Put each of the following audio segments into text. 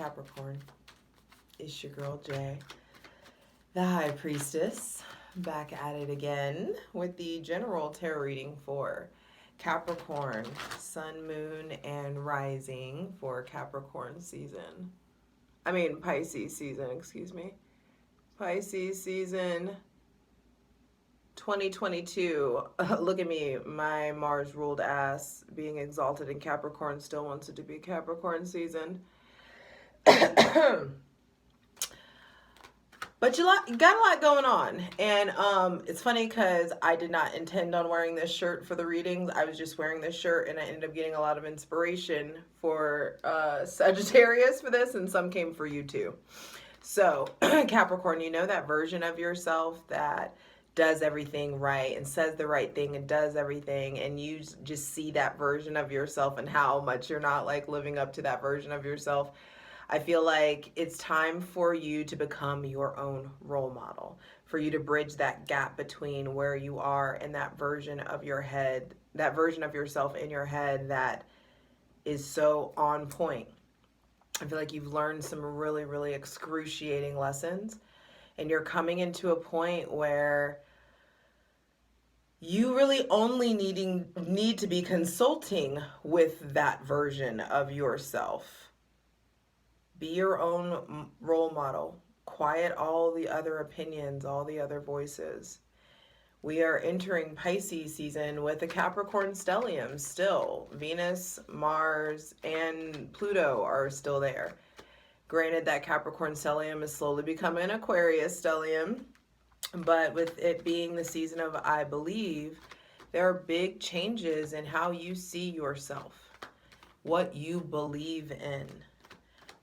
Capricorn? It's your girl Jay, the High Priestess, back at it again with the general tarot reading for Capricorn, Sun, Moon, and Rising for Capricorn season. Pisces season, excuse me. Pisces season 2022. Look at me, my Mars ruled ass being exalted in Capricorn still wants it to be Capricorn season. But you got a lot going on. And it's funny because I did not intend on wearing this shirt for the readings. I was just wearing this shirt and I ended up getting a lot of inspiration for Sagittarius for this, and some came for you too. So Capricorn, you know that version of yourself that does everything right and says the right thing and does everything, and you just see that version of yourself and how much you're not like living up to that version of yourself. I feel like it's time for you to become your own role model, for you to bridge that gap between where you are and that version of your head, that version of yourself in your head that is so on point. I feel like you've learned some really, really excruciating lessons, and you're coming into a point where you really only need to be consulting with that version of yourself. Be your own role model. Quiet all the other opinions, all the other voices. We are entering Pisces season with a Capricorn stellium still. Venus, Mars, and Pluto are still there. Granted, that Capricorn stellium is slowly becoming an Aquarius stellium, but with it being the season of I believe, there are big changes in how you see yourself, what you believe in.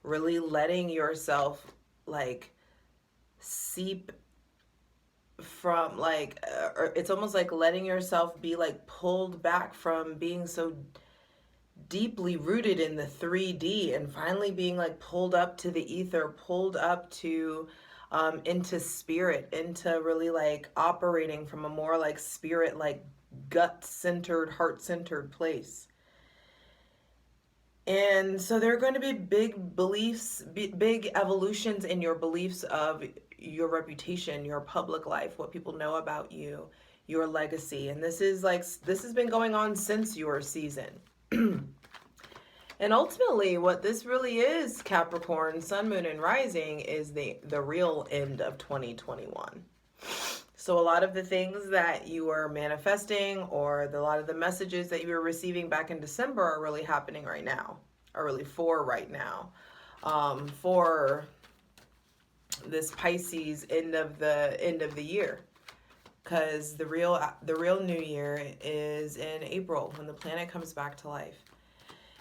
Really letting yourself seep from it's almost like letting yourself be pulled back from being so deeply rooted in the 3D and finally being pulled up to the ether, pulled up to into spirit, into really operating from a more spirit, gut-centered, heart-centered place. And so there are going to be big beliefs, big evolutions in your beliefs of your reputation, your public life, what people know about you, your legacy. And this has been going on since your season. And ultimately, what this really is, Capricorn, Sun, Moon, and Rising, is the real end of 2021. So a lot of the things that you were manifesting, or a lot of the messages that you were receiving back in December, are really happening right now, are really for right now, for this Pisces end of the year, because the real new year is in April when the planet comes back to life.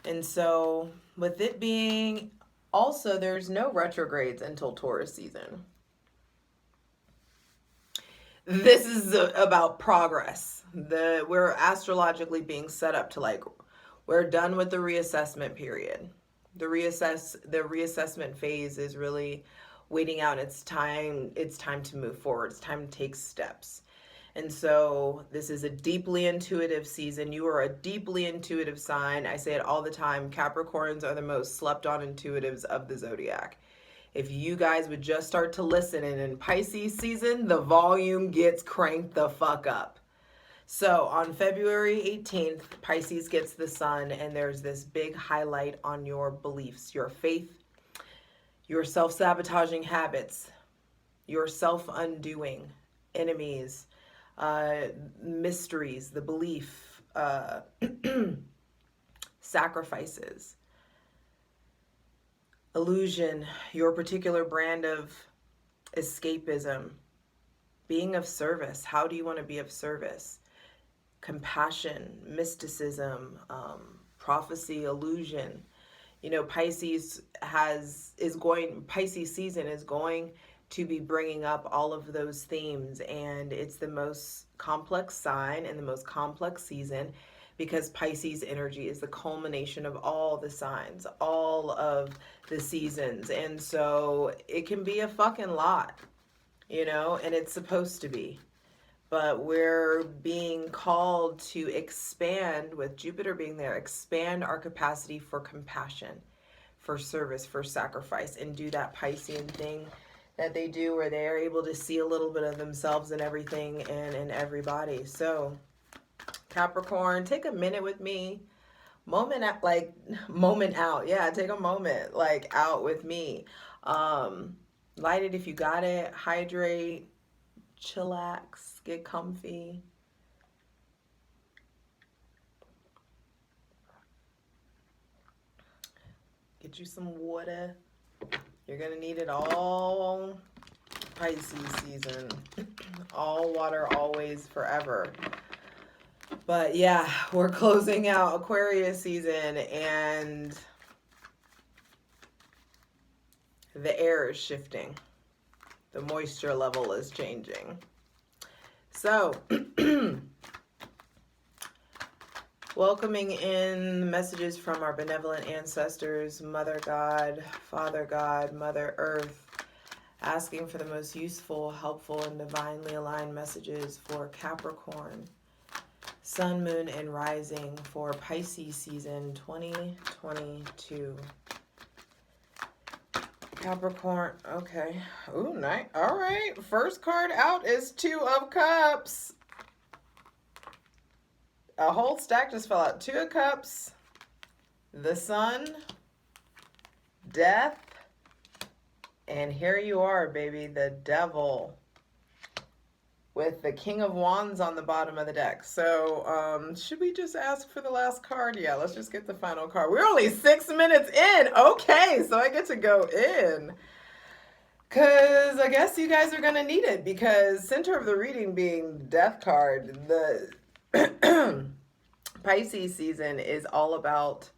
And so with it being also, there's no retrogrades until Taurus season. This is about progress. We're astrologically being set up to we're done with the reassessment period. The reassessment phase is really waiting out. It's time to move forward. It's time to take steps. And so this is a deeply intuitive season. You are a deeply intuitive sign. I say it all the time. Capricorns are the most slept on intuitives of the zodiac. If you guys would just start to listen, and in Pisces season, the volume gets cranked the fuck up. So on February 18th, Pisces gets the sun, and there's this big highlight on your beliefs, your faith, your self-sabotaging habits, your self-undoing, enemies, mysteries, the belief, sacrifices, illusion, your particular brand of escapism, being of service. How do you want to be of service? Compassion, mysticism, prophecy, illusion. Pisces season is going to be bringing up all of those themes, and it's the most complex sign and the most complex season, because Pisces energy is the culmination of all the signs, all of the seasons. And so it can be a fucking lot, and it's supposed to be. But we're being called to expand, with Jupiter being there, expand our capacity for compassion, for service, for sacrifice, and do that Piscean thing that they do where they are able to see a little bit of themselves in everything and in everybody. So Capricorn, take a minute with me. Moment out. Yeah, take a moment, like, out with me. Light it if you got it. Hydrate, chillax, get comfy. Get you some water. You're gonna need it all Pisces season. All water, always, forever. But yeah, we're closing out Aquarius season and the air is shifting. The moisture level is changing. So, welcoming in messages from our benevolent ancestors, Mother God, Father God, Mother Earth, asking for the most useful, helpful, and divinely aligned messages for Capricorn, Sun, Moon, and Rising for Pisces season 2022. Capricorn, okay. Ooh, nice. All right. First card out is Two of Cups. A whole stack just fell out. Two of Cups, the Sun, Death, and here you are, baby, the Devil, with the King of Wands on the bottom of the deck. So, should we just ask for the last card? Yeah, let's just get the final card. We're only 6 minutes in. Okay, so I get to go in. Because I guess you guys are going to need it, because center of the reading being Death card, the Pisces season is all about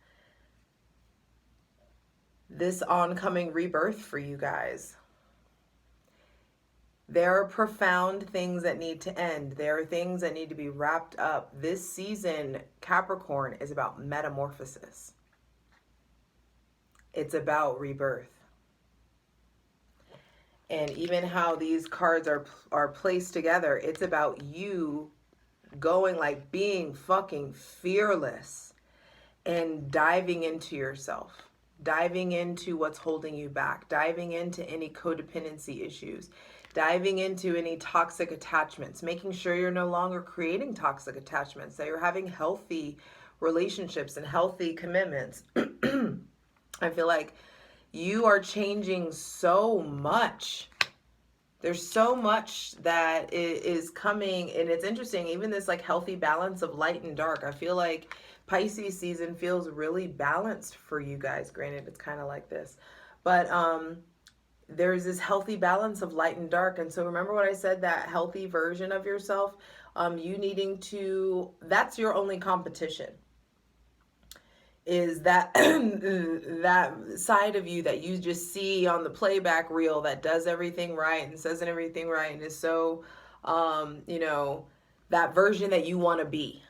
this oncoming rebirth for you guys. There are profound things that need to end. There are things that need to be wrapped up. This season, Capricorn, is about metamorphosis. It's about rebirth. And even how these cards are placed together, it's about you going, like, being fucking fearless and diving into yourself. Diving into what's holding you back. Diving into any codependency issues. Diving into any toxic attachments, making sure you're no longer creating toxic attachments, that you're having healthy relationships and healthy commitments. I feel like you are changing so much. There's so much that is coming, and it's interesting, even this like healthy balance of light and dark. I feel like Pisces season feels really balanced for you guys. Granted, it's kind of like this, but there's this healthy balance of light and dark. And so remember what I said, that healthy version of yourself, you needing to, that's your only competition, is that that side of you that you just see on the playback reel that does everything right and says everything right and is so, you know, that version that you want to be.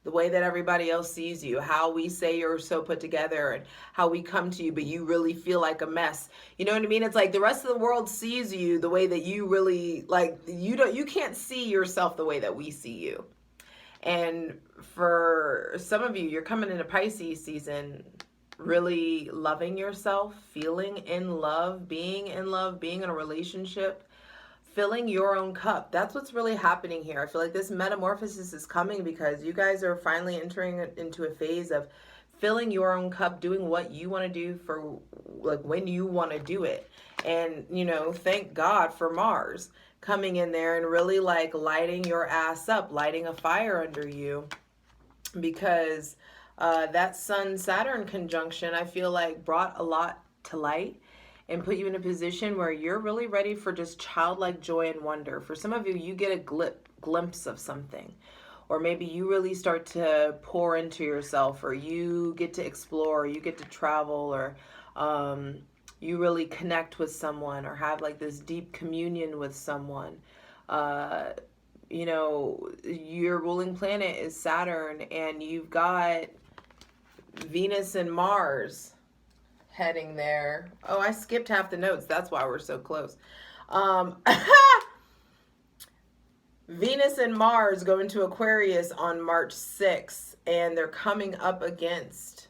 The way that everybody else sees you, how we say you're so put together and how we come to you, but you really feel like a mess. You know what I mean? It's like the rest of the world sees you the way that you really, like, you can't see yourself the way that we see you. And for some of you, you're coming into Pisces season really loving yourself, feeling in love, being in a relationship, filling your own cup. That's what's really happening here. I feel like this metamorphosis is coming because you guys are finally entering into a phase of filling your own cup, doing what you want to do for, like, when you want to do it. And, you know, thank God for Mars coming in there and really, like, lighting your ass up, lighting a fire under you, because that Sun-Saturn conjunction, I feel like, brought a lot to light and put you in a position where you're really ready for just childlike joy and wonder. For some of you, you get a glimpse of something, or maybe you really start to pour into yourself, or you get to explore, or you get to travel, or you really connect with someone, or have like this deep communion with someone. You know, your ruling planet is Saturn, and you've got Venus and Mars heading there. Oh, I skipped half the notes. That's why we're so close. Venus and Mars go into Aquarius on March 6th, and they're coming up against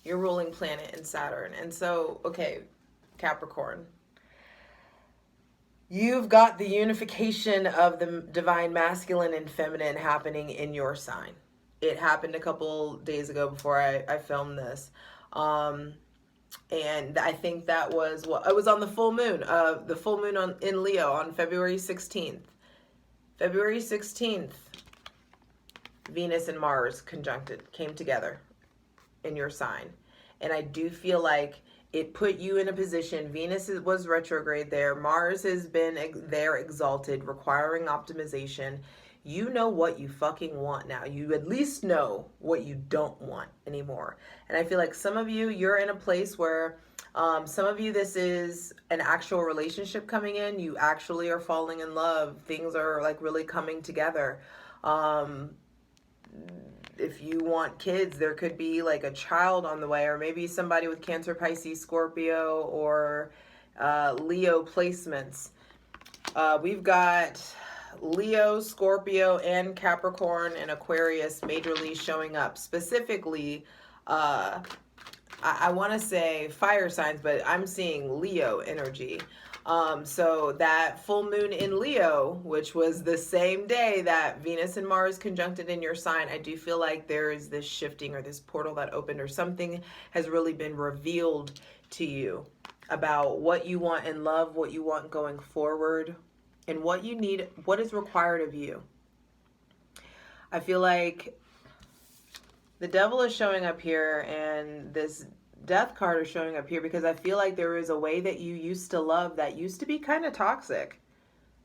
your ruling planet in Saturn. And so, okay, Capricorn, you've got the unification of the divine masculine and feminine happening in your sign. It happened a couple days ago before I filmed this. And I think that was what it was on the full moon. The full moon in Leo on February 16th. February 16th, Venus and Mars came together in your sign. And I do feel like it put you in a position. Venus was retrograde there. Mars has been there exalted, requiring optimization. You know what you fucking want now. You at least know what you don't want anymore. And I feel like some of you, you're in a place where some of you, this is an actual relationship coming in. You actually are falling in love. Things are like really coming together. If you want kids, there could be like a child on the way, or maybe somebody with Cancer, Pisces, Scorpio, or Leo placements. We've got Leo, Scorpio, and Capricorn and Aquarius majorly showing up. Specifically, I want to say fire signs, but I'm seeing Leo energy. So that full moon in Leo, which was the same day that Venus and Mars conjuncted in your sign, I do feel like there is this shifting or this portal that opened, or something has really been revealed to you about what you want in love, what you want going forward, and what you need, what is required of you. I feel like the devil is showing up here, and this death card is showing up here because I feel like there is a way that you used to love that used to be kind of toxic.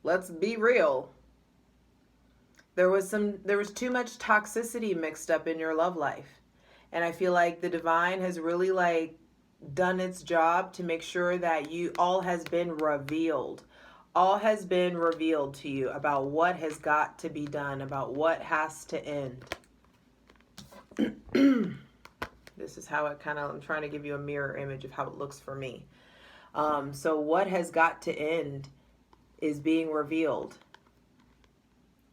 Let's be real. There was too much toxicity mixed up in your love life. And I feel like the divine has really like done its job to make sure that all has been revealed. All has been revealed to you about what has got to be done, about what has to end. This is how it kind of, I'm trying to give you a mirror image of how it looks for me. So what has got to end is being revealed.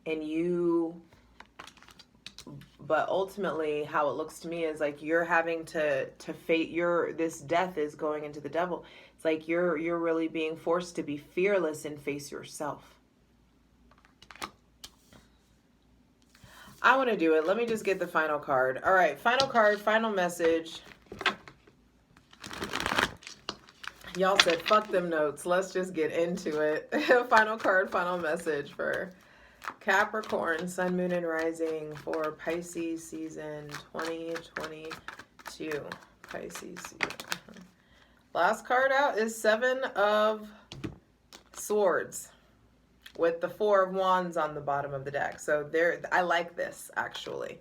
And but ultimately how it looks to me is like you're having to fate this death is going into the devil. It's like you're really being forced to be fearless and face yourself. I want to do it. Let me just get the final card. All right, final card, final message. Y'all said, fuck them notes. Let's just get into it. Final card, final message for Capricorn, Sun, Moon, and Rising for Pisces season 2022. Pisces season. Last card out is Seven of Swords with the Four of Wands on the bottom of the deck. So I like this actually,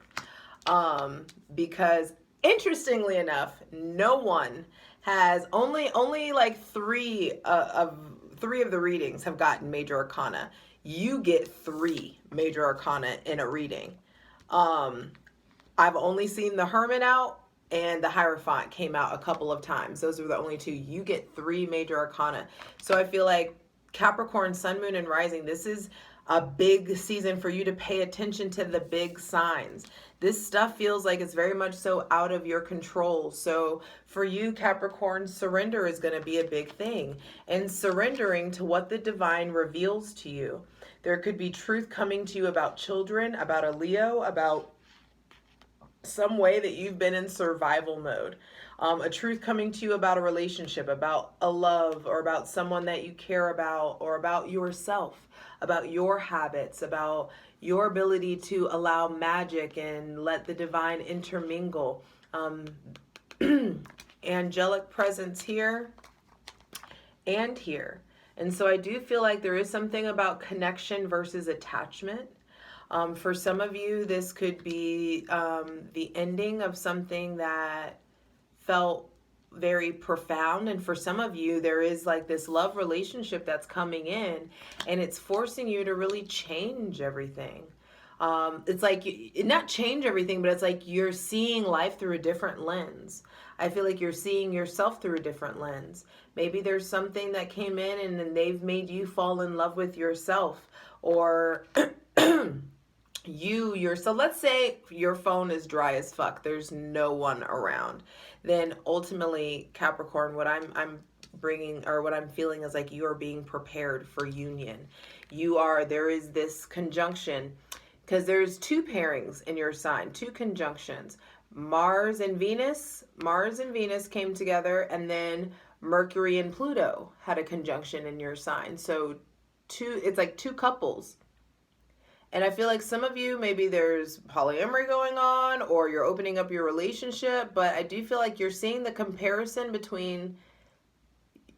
because interestingly enough, no one has only like three of the readings have gotten major arcana. You get 3 major arcana in a reading. I've only seen the Hermit out, and the Hierophant came out a couple of times. Those are the only 2. You get 3 major arcana. So I feel like Capricorn, Sun, Moon, and Rising, this is a big season for you to pay attention to the big signs. This stuff feels like it's very much so out of your control. So for you, Capricorn, surrender is going to be a big thing. And surrendering to what the divine reveals to you. There could be truth coming to you about children, about a Leo, about some way that you've been in survival mode. A truth coming to you about a relationship, about a love, or about someone that you care about, or about yourself, about your habits, about your ability to allow magic and let the divine intermingle. Angelic presence here and here. And so I do feel like there is something about connection versus attachment. For some of you, this could be the ending of something that felt very profound. And for some of you, there is like this love relationship that's coming in, and it's forcing you to really change everything. It's like, not change everything, but it's like you're seeing life through a different lens. I feel like you're seeing yourself through a different lens. Maybe there's something that came in and then they've made you fall in love with yourself, or so let's say your phone is dry as fuck. There's no one around. Then ultimately, Capricorn, what I'm bringing, or what I'm feeling, is like you are being prepared for union. There is this conjunction, because there's two pairings in your sign, two conjunctions. Mars and Venus came together, and then Mercury and Pluto had a conjunction in your sign. So it's like two couples. And I feel like some of you, maybe there's polyamory going on, or you're opening up your relationship, but I do feel like you're seeing the comparison between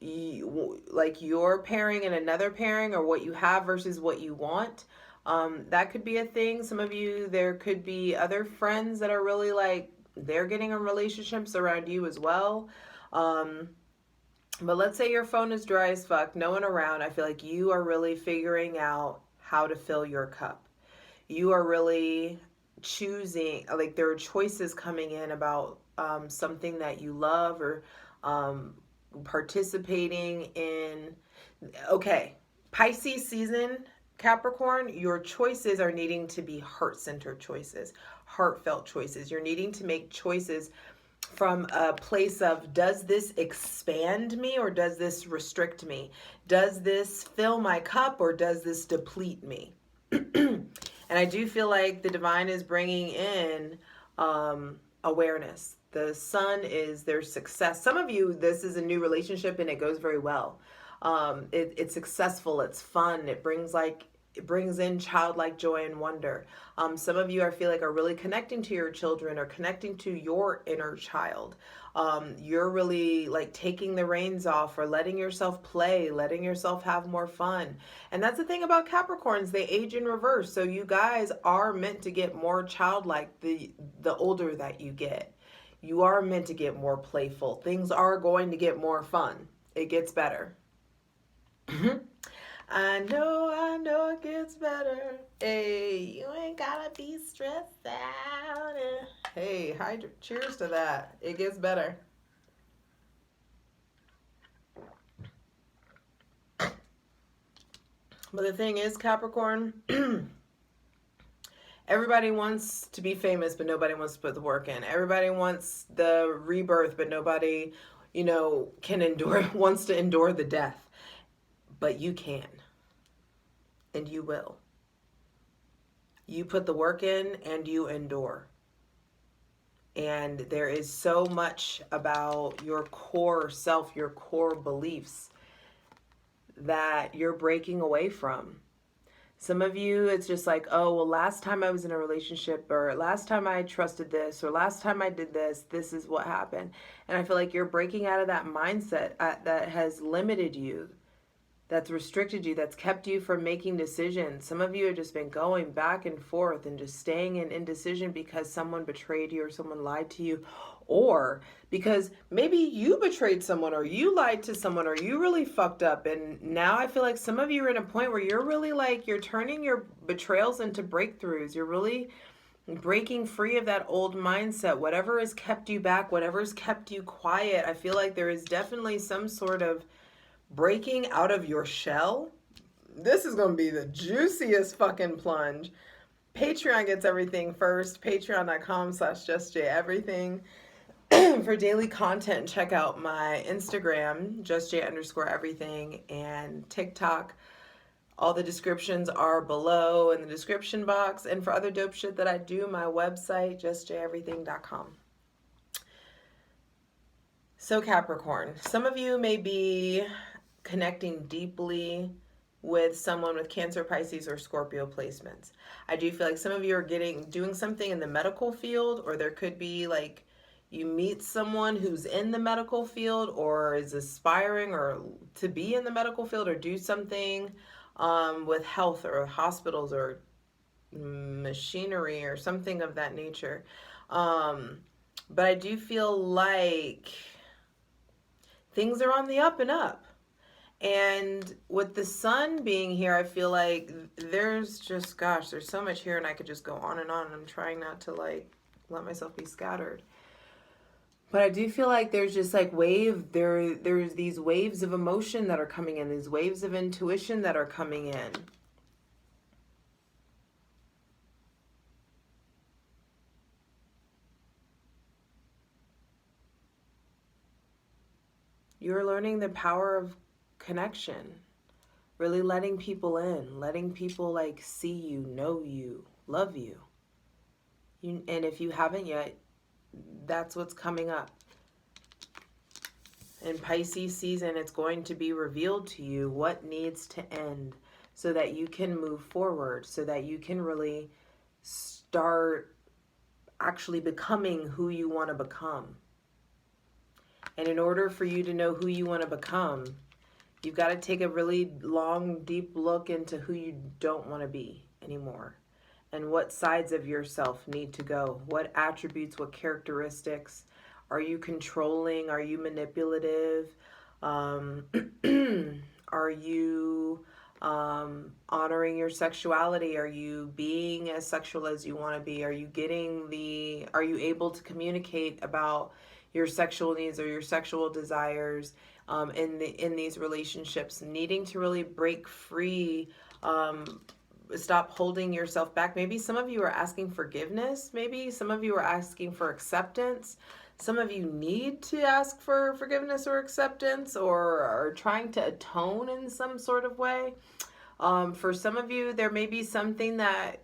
like your pairing and another pairing, or what you have versus what you want. That could be a thing. Some of you, there could be other friends that are really like, they're getting in relationships around you as well. But let's say your phone is dry as fuck, no one around. I feel like you are really figuring out how to fill your cup. You are really choosing, like there are choices coming in about something that you love, or participating in. Okay, Pisces season, Capricorn, your choices are needing to be heart-centered choices, heartfelt choices. You're needing to make choices from a place of, does this expand me or does this restrict me? Does this fill my cup or does this deplete me? And I do feel like the divine is bringing in awareness. The sun is their success. Some of you, this is a new relationship and it goes very well. It's successful. It's fun. It brings in childlike joy and wonder. Some of you, I feel like, are really connecting to your children or connecting to your inner child. You're really like taking the reins off, or letting yourself play, letting yourself have more fun. And that's the thing about Capricorns, they age in reverse. So you guys are meant to get more childlike the older that you get. You are meant to get more playful. Things are going to get more fun. It gets better. I know it gets better. Hey, you ain't gotta be stressed out. Hey, cheers to that. It gets better. But the thing is, Capricorn, everybody wants to be famous, but nobody wants to put the work in. Everybody wants the rebirth, but nobody, wants to endure the death. But you can. And you will. You put the work in and you endure. And there is so much about your core self, your core beliefs, that you're breaking away from. Some of you, it's just like, oh, well, last time I was in a relationship, or last time I trusted this, or last time I did this, this is what happened. And I feel like you're breaking out of that mindset that has limited you, that's restricted you, that's kept you from making decisions. Some of you have just been going back and forth and just staying in indecision because someone betrayed you or someone lied to you, or because maybe you betrayed someone or you lied to someone or you really fucked up. And now I feel like some of you are in a point where you're really like, you're turning your betrayals into breakthroughs. You're really breaking free of that old mindset. Whatever has kept you back, whatever has kept you quiet, I feel like there is definitely some sort of breaking out of your shell. This is going to be the juiciest fucking plunge. Patreon gets everything first. Patreon.com/justjeverything. For daily content, check out my Instagram, justj_everything, and TikTok. All the descriptions are below in the description box. And for other dope shit that I do, my website, justjeverything.com. So Capricorn, some of you may be connecting deeply with someone with Cancer, Pisces, or Scorpio placements. I do feel like some of you are doing something in the medical field, or there could be like you meet someone who's in the medical field or is aspiring or to be in the medical field, or do something with health or hospitals or machinery or something of that nature. But I do feel like things are on the up and up. And with the sun being here, I feel like there's just, gosh, there's so much here, and I could just go on and on, and I'm trying not to like let myself be scattered. But I do feel like there's just like there's these waves of emotion that are coming in, these waves of intuition that are coming in. You're learning the power of connection, really letting people in, letting people like see you, know you, love you. And if you haven't yet, that's what's coming up. In Pisces season, it's going to be revealed to you what needs to end so that you can move forward, so that you can really start actually becoming who you want to become. And in order for you to know who you want to become, you've got to take a really long, deep look into who you don't want to be anymore and what sides of yourself need to go. What attributes, what characteristics. Are you controlling? Are you manipulative? Are you honoring your sexuality? Are you being as sexual as you want to be? Are you able to communicate about your sexual needs or your sexual desires in these relationships? Needing to really break free, stop holding yourself back. Maybe some of you are asking forgiveness. Maybe some of you are asking for acceptance. Some of you need to ask for forgiveness or acceptance, or are trying to atone in some sort of way. For some of you, there may be something that,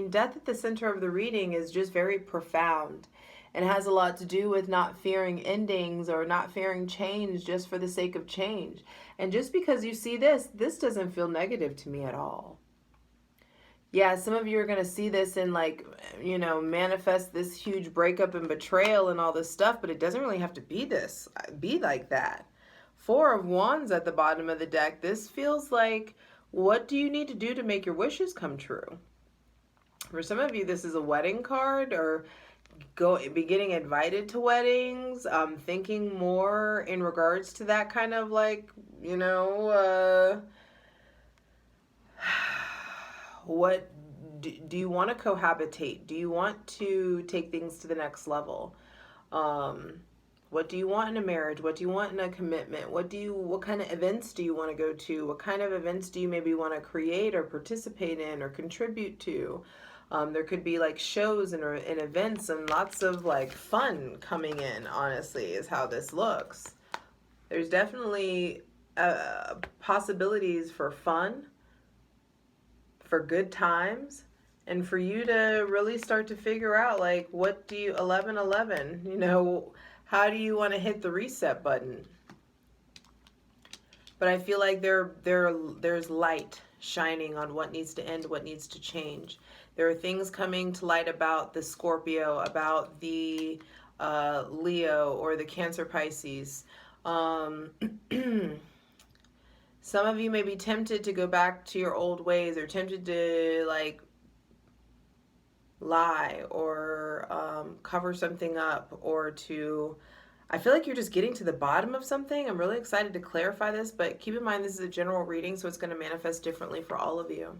death at the center of the reading is just very profound and has a lot to do with not fearing endings or not fearing change just for the sake of change. And just because you see this doesn't feel negative to me at all. Yeah, some of you are going to see this and manifest this huge breakup and betrayal and all this stuff, but it doesn't really have to be like that. Four of Wands at the bottom of the deck. This feels like, what do you need to do to make your wishes come true? For some of you, this is a wedding card, or be getting invited to weddings, thinking more in regards to that kind of what do you want to cohabitate? Do you want to take things to the next level? What do you want in a marriage? What do you want in a commitment? What kind of events do you want to go to? What kind of events do you maybe want to create or participate in or contribute to? There could be shows and events and lots of fun coming in, honestly, is how this looks. There's definitely possibilities for fun, for good times, and for you to really start to figure out what do you 1111, how do you want to hit the reset button? But I feel like there's light shining on what needs to end, what needs to change. There are things coming to light about the Scorpio, about the Leo or the Cancer Pisces. Some of you may be tempted to go back to your old ways, or tempted to lie or cover something up, or I feel like you're just getting to the bottom of something. I'm really excited to clarify this, but keep in mind this is a general reading, so it's going to manifest differently for all of you.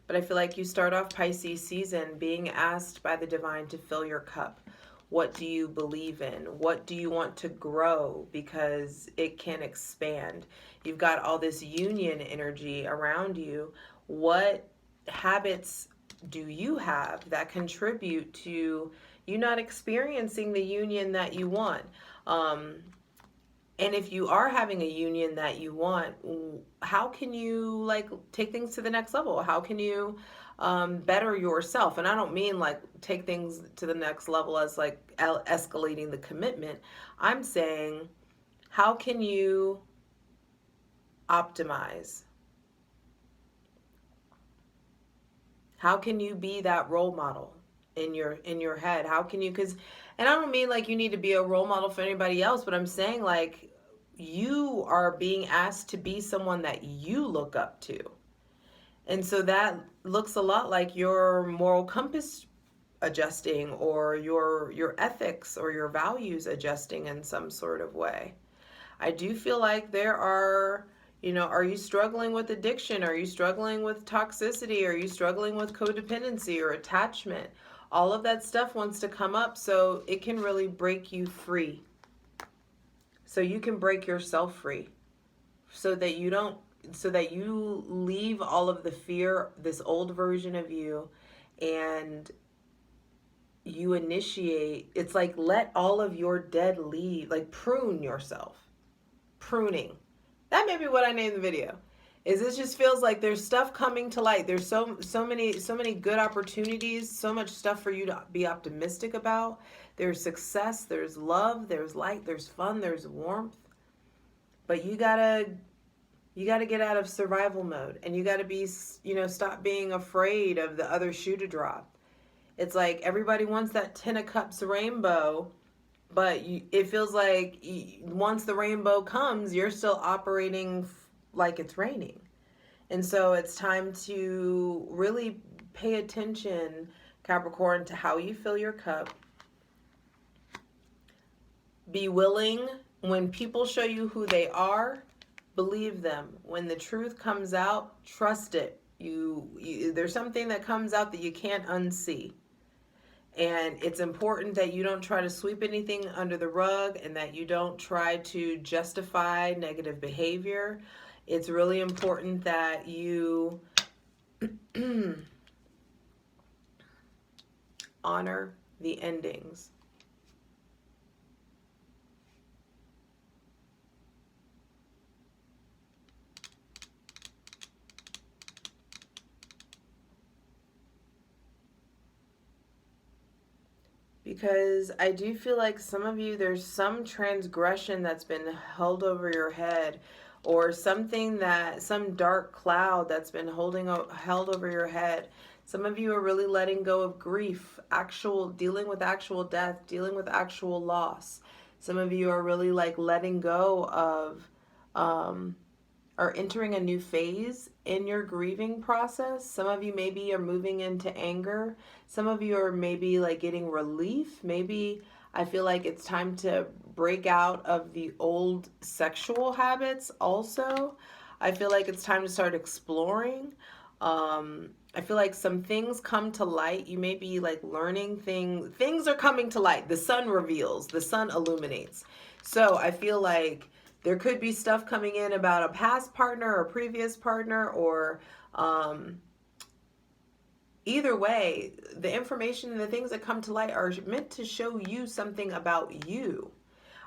But I feel like you start off Pisces season being asked by the divine to fill your cup. What do you believe in? What do you want to grow? Because it can expand. You've got all this union energy around you. What habits do you have that contribute to you not experiencing the union that you want? And if you are having a union that you want, how can you take things to the next level? How can you better yourself? And I don't mean take things to the next level as escalating the commitment. I'm saying, how can you optimize? How can you be that role model in your head? How can you, and I don't mean you need to be a role model for anybody else, but I'm saying you are being asked to be someone that you look up to. And so that looks a lot like your moral compass adjusting, or your ethics or your values adjusting in some sort of way. I do feel like there are, are you struggling with addiction? Are you struggling with toxicity? Are you struggling with codependency or attachment? All of that stuff wants to come up so it can really break you free. So you can break yourself free. So that you leave all of the fear, this old version of you, and you initiate, it's let all of your dead leave, prune yourself. pruning. That may be what I named the video. Is it just feels like there's stuff coming to light. There's so many good opportunities, so much stuff for you to be optimistic about. There's success, there's love, there's light, there's fun, there's warmth. But you gotta get out of survival mode, and you gotta be, stop being afraid of the other shoe to drop. It's like everybody wants that 10 of cups rainbow, but it feels like once the rainbow comes, you're still operating like it's raining. And so it's time to really pay attention, Capricorn, to how you fill your cup. Be willing when people show you who they are, believe them. When the truth comes out, trust it. There's something that comes out that you can't unsee. And it's important that you don't try to sweep anything under the rug, and that you don't try to justify negative behavior. It's really important that you honor the endings. Because I do feel like some of you, there's some transgression that's been held over your head, or something that, some dark cloud that's been held over your head. Some of you are really letting go of grief, dealing with actual death, dealing with actual loss. Some of you are really like letting go of, are entering a new phase in your grieving process. Some of you maybe are moving into anger. Some of you are maybe like getting relief. Maybe I feel like it's time to break out of the old sexual habits also. I feel like it's time to start exploring. I feel like some things come to light. You may be like learning things. Things are coming to light. The sun reveals, the sun illuminates. So I feel like there could be stuff coming in about a past partner or previous partner, or either way, the information and the things that come to light are meant to show you something about you.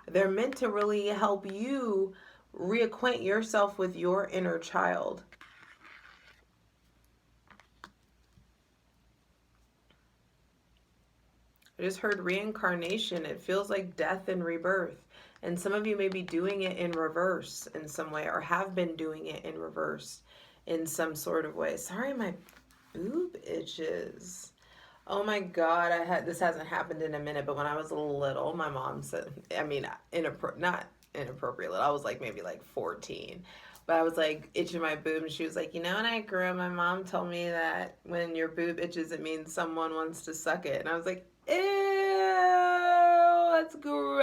They're meant to really help you reacquaint yourself with your inner child. I just heard reincarnation. It feels like death and rebirth. And some of you may be doing it in reverse in some way, or have been doing it in reverse in some sort of way. Sorry, my boob itches. Oh my God, this hasn't happened in a minute, but when I was little, my mom said, not inappropriate, I was like maybe like 14. But I was like itching my boob, and she was like, when I grew up, my mom told me that when your boob itches, it means someone wants to suck it. And I was like, ew, that's gross.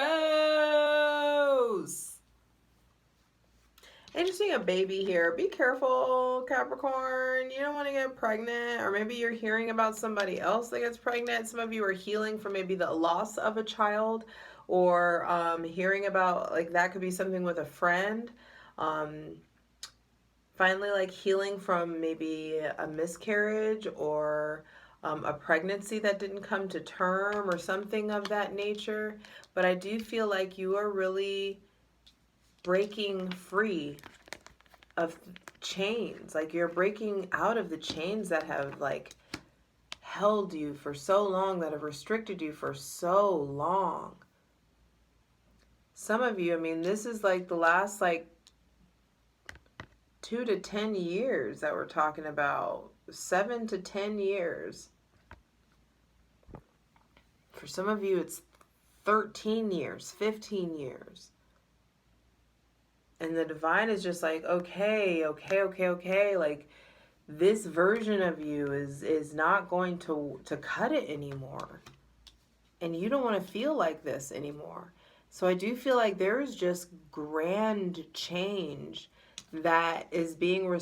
Interesting, a baby here. Be careful, Capricorn. You don't want to get pregnant, or maybe you're hearing about somebody else that gets pregnant. Some of you are healing from maybe the loss of a child, or hearing about, like, that could be something with a friend. Finally, like, healing from maybe a miscarriage, or a pregnancy that didn't come to term, or something of that nature. But I do feel like you are really breaking free of chains. Like, you're breaking out of the chains that have like held you for so long, that have restricted you for so long. Some of you, this is like the last like 2 to 10 years that we're talking about. 7 to 10 years. For some of you, it's 13 years, 15 years. And the divine is just like, okay. Like, this version of you is not going to cut it anymore. And you don't want to feel like this anymore. So I do feel like there is just grand change that is being,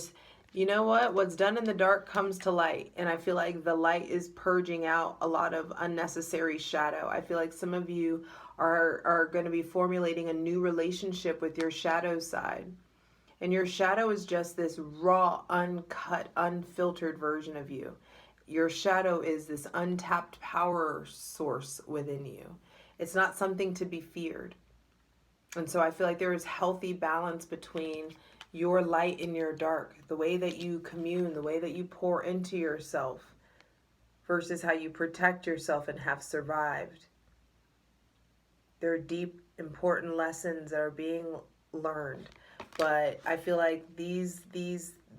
you know what? What's done in the dark comes to light. And I feel like the light is purging out a lot of unnecessary shadow. I feel like some of you are going to be formulating a new relationship with your shadow side. And your shadow is just this raw, uncut, unfiltered version of you. Your shadow is this untapped power source within you. It's not something to be feared. And so I feel like there is healthy balance between your light and your dark, the way that you commune, the way that you pour into yourself versus how you protect yourself and have survived. There are deep, important lessons that are being learned. But I feel like these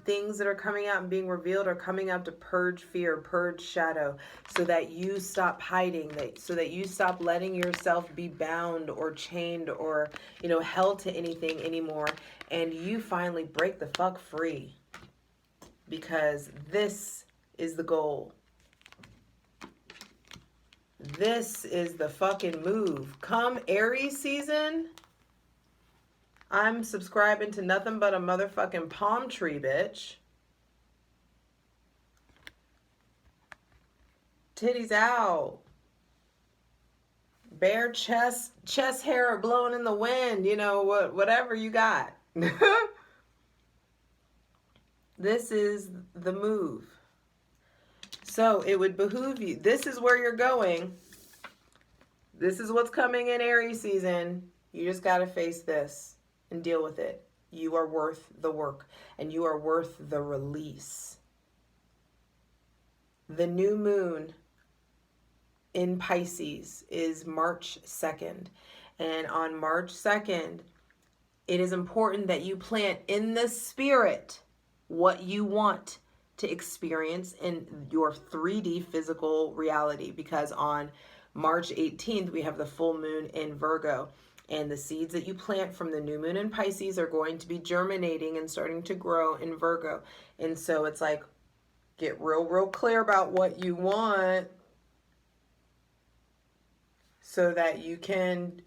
things that are coming out and being revealed are coming out to purge fear, purge shadow, so that you stop hiding, so that you stop letting yourself be bound or chained or, held to anything anymore, and you finally break the fuck free. Because this is the goal. This is the fucking move. Come Aries season, I'm subscribing to nothing but a motherfucking palm tree, bitch. Titties out. Bare chest hair blowing in the wind, whatever you got. This is the move. So it would behoove you. This is where you're going. This is what's coming in Aries season. You just got to face this and deal with it. You are worth the work, and you are worth the release. The new moon in Pisces is March 2nd. And on March 2nd, it is important that you plant in the spirit what you want to experience in your 3D physical reality, because on March 18th, we have the full moon in Virgo, and the seeds that you plant from the new moon in Pisces are going to be germinating and starting to grow in Virgo. And so it's like, get real clear about what you want so that you can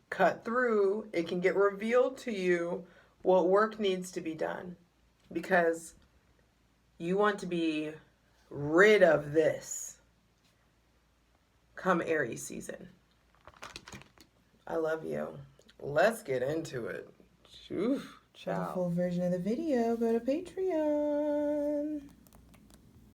cut through. It can get revealed to you what work needs to be done, because you want to be rid of this come Aries season. I love you. Let's get into it. Oof, ciao. For the full version of the video, go to Patreon.